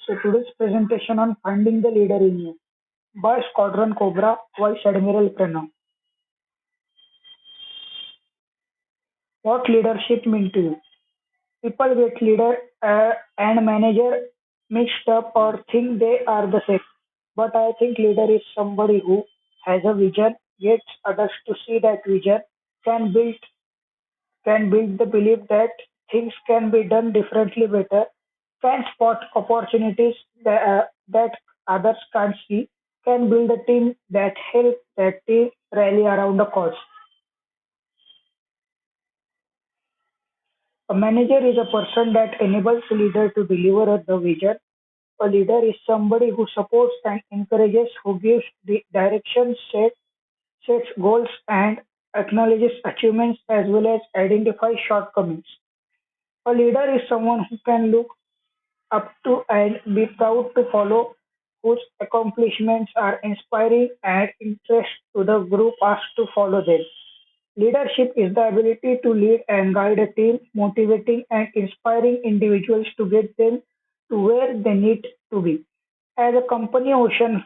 So today's presentation on finding the leader in you by Squadron Cobra Vice Admiral Pranav. What leadership mean to you? People get leader and manager mixed up or think they are the same. But I think leader is somebody who has a vision, gets others to see that vision, can build can build the belief that things can be done differently better, can spot opportunities that others can't see, can build a team that help that team rally around a cause. A manager is a person that enables a leader to deliver the vision. A leader is somebody who supports and encourages, who gives the direction, sets goals, and acknowledges achievements as well as identifies shortcomings. A leader is someone who can look up to and be proud to follow, whose accomplishments are inspiring and interest to the group asked to follow them. Leadership is the ability to lead and guide a team, motivating and inspiring individuals to get them to where they need to be. As a company ocean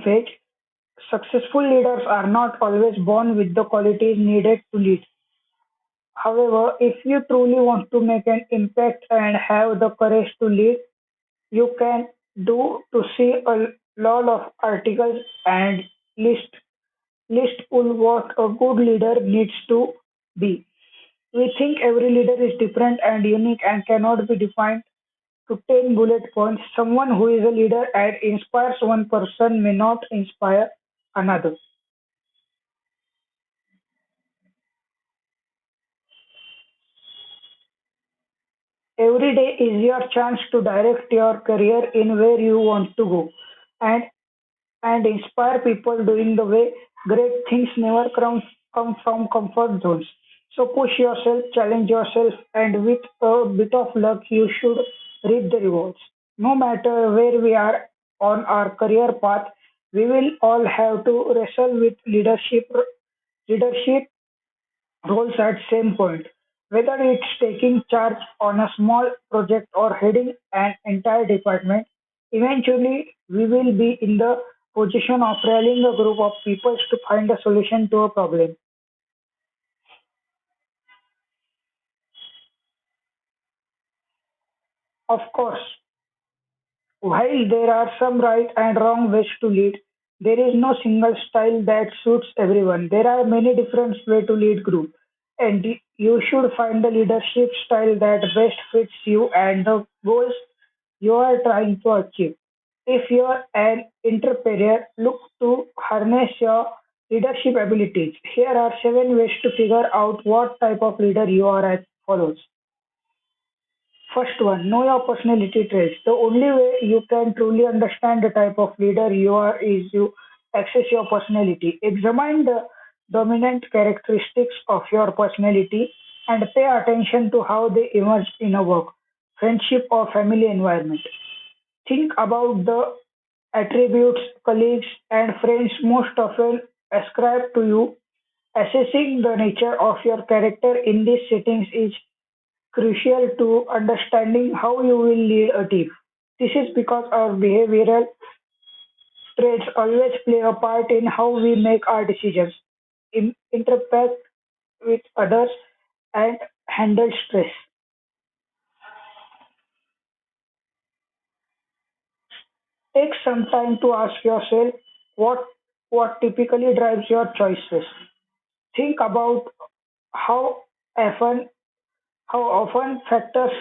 phase, successful leaders are not always born with the qualities needed to lead. However, if you truly want to make an impact and have the courage to lead, you can do to see a lot of articles and list pull what a good leader needs to be. We think every leader is different and unique and cannot be defined to 10 bullet points. Someone who is a leader and inspires one person may not inspire another. Every day is your chance to direct your career in where you want to go and and inspire people doing the way. Great things never come from comfort zones. So push yourself, challenge yourself, and with a bit of luck, you should reap the rewards. No matter where we are on our career path, we will all have to wrestle with leadership roles at same point. Whether it's taking charge on a small project or heading an entire department, eventually we will be in the position of rallying a group of people to find a solution to a problem. Of course, while there are some right and wrong ways to lead, there is no single style that suits everyone. There are many different ways to lead group, and you should find the leadership style that best fits you and the goals you are trying to achieve. If you are an entrepreneur, look to harness your leadership abilities. Here are 7 ways to figure out what type of leader you are as follows. First one, know your personality traits. The only way you can truly understand the type of leader you are is you access your personality. Examine the dominant characteristics of your personality and pay attention to how they emerge in a work, friendship, or family environment. Think about the attributes colleagues and friends most often ascribe to you. Assessing the nature of your character in these settings is crucial to understanding how you will lead a team. This is because our behavioral traits always play a part in how we make our decisions, interact with others, and handle stress. Take some time to ask yourself what typically drives your choices. Think about how often factors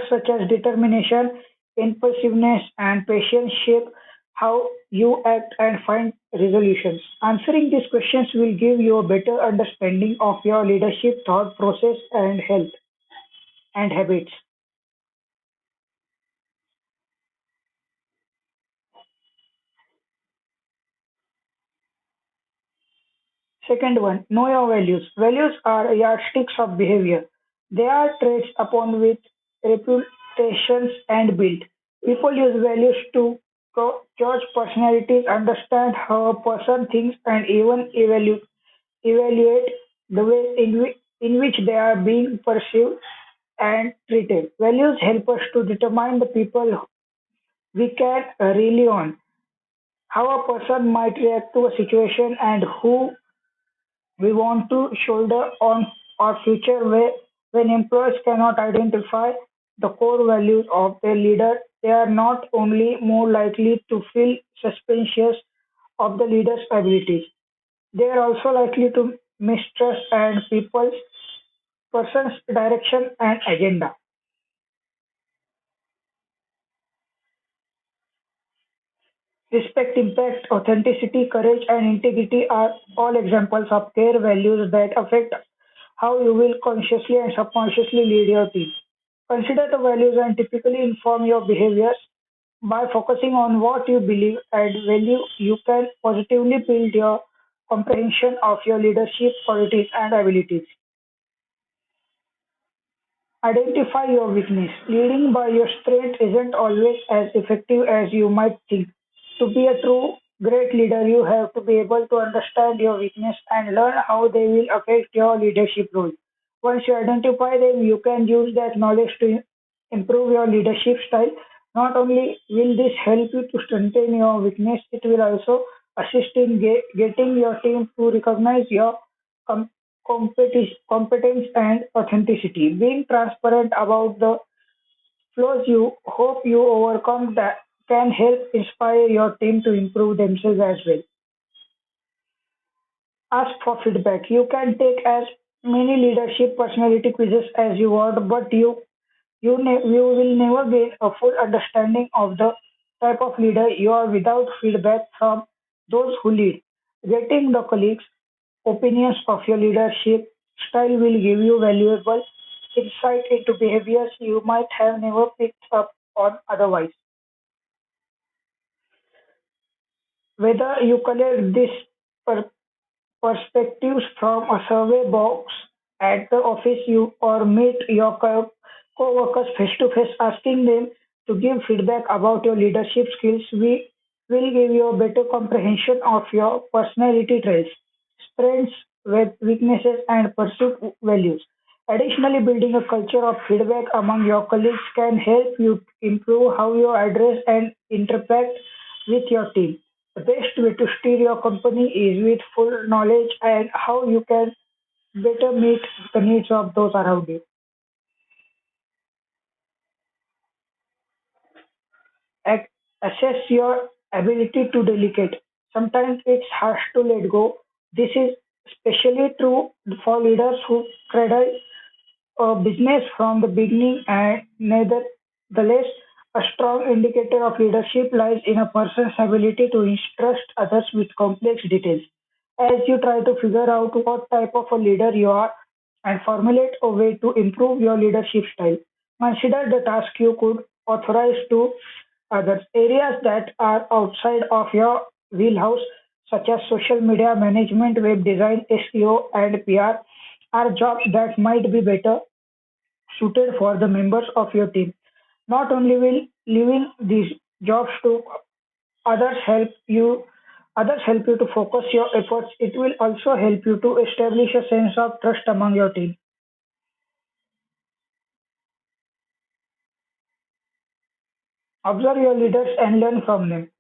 such as determination, impulsiveness, and patience shape how you act and find resolutions. Answering these questions will give you a better understanding of your leadership thought process and health and habits. Second one, know your values. Values are yardsticks of behavior. They are traits upon which reputations and build. People use values to judge personalities, understand how a person thinks, and even evaluate the way in which they are being perceived. and treated. Values help us to determine the people we can rely on, how a person might react to a situation, and who we want to shoulder on our future way. When employees cannot identify the core values of their leader, they are not only more likely to feel suspicious of the leader's abilities, they are also likely to mistrust and people's person's direction and agenda. Respect, impact, authenticity, courage, and integrity are all examples of care values that affect how you will consciously and subconsciously lead your team. Consider the values and typically inform your behaviors. By focusing on what you believe and value, you can positively build your comprehension of your leadership qualities and abilities. Identify your weakness. Leading by your strength isn't always as effective as you might think. To be a true great leader, you have to be able to understand your weakness and learn how they will affect your leadership role. Once you identify them, you can use that knowledge to improve your leadership style. Not only will this help you to strengthen your weakness, it will also assist in getting your team to recognize your com- competence and authenticity. Being transparent about the flaws you hope you overcome that can help inspire your team to improve themselves as well. Ask for feedback. You can take as many leadership personality quizzes as you want, but you will never gain a full understanding of the type of leader you are without feedback from those who lead. Getting the colleagues' opinions of your leadership style will give you valuable insight into behaviors you might have never picked up on otherwise. Whether you collect these per- perspectives from a survey box at the office you or meet your co-workers face to face asking them to give feedback about your leadership skills, we will give you a better comprehension of your personality traits, strengths, weaknesses, and perceived values. Additionally, building a culture of feedback among your colleagues can help you improve how you address and interact with your team. The best way to steer your company is with full knowledge and how you can better meet the needs of those around you. Ac- Assess your ability to delegate. Sometimes it's hard to let go. This is especially true for leaders who cradle a business from the beginning, and nevertheless, a strong indicator of leadership lies in a person's ability to entrust others with complex details. As you try to figure out what type of a leader you are and formulate a way to improve your leadership style, consider the task you could authorize to others. Areas that are outside of your wheelhouse, such as social media management, web design, SEO, and PR, are jobs that might be better suited for the members of your team. Not only will leaving these jobs to others help you others help you to focus your efforts, it will also help you to establish a sense of trust among your team. Observe your leaders and learn from them.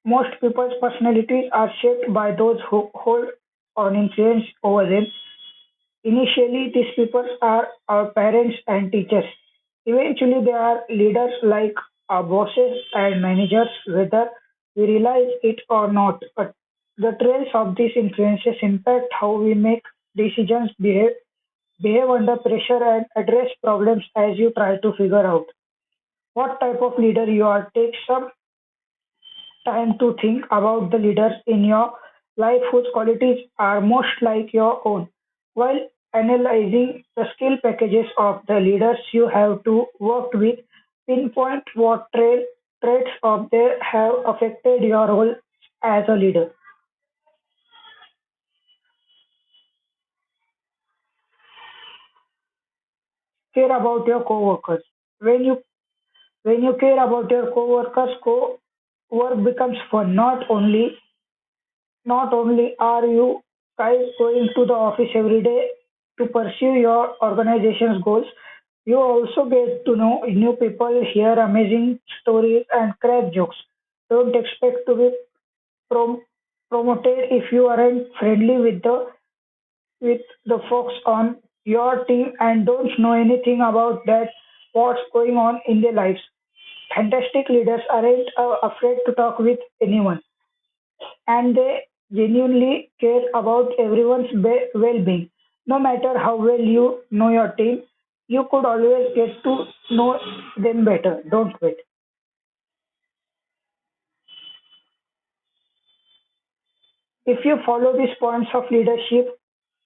Most people's personalities are shaped by those who hold on influence over them. Initially, these people are our parents and teachers. Eventually, they are leaders like our bosses and managers, whether we realize it or not. But the trails of these influences impact how we make decisions, behave under pressure, and address problems as you try to figure out what type of leader you are. Take some time to think about the leaders in your life whose qualities are most like your own. While analyzing the skill packages of the leaders you have to work with, pinpoint what traits of they have affected your role as a leader. Care about your coworkers. When you when you care about your coworkers, work becomes fun. Not only are you guys going to the office every day to pursue your organization's goals, You also get to know new people, hear amazing stories, and crack jokes. Don't expect to be prom- promoted if you aren't friendly with the folks on your team and don't know anything about that what's going on in their lives. Fantastic leaders aren't afraid to talk with anyone, and they genuinely care about everyone's well-being. No matter how well you know your team, you could always get to know them better. Don't wait. If you follow these points of leadership,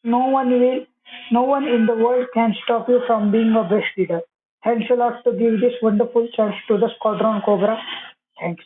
no one will, no one in the world can stop you from being a best leader. Thanks a lot to give this wonderful chance to the Squadron Cobra. Thanks.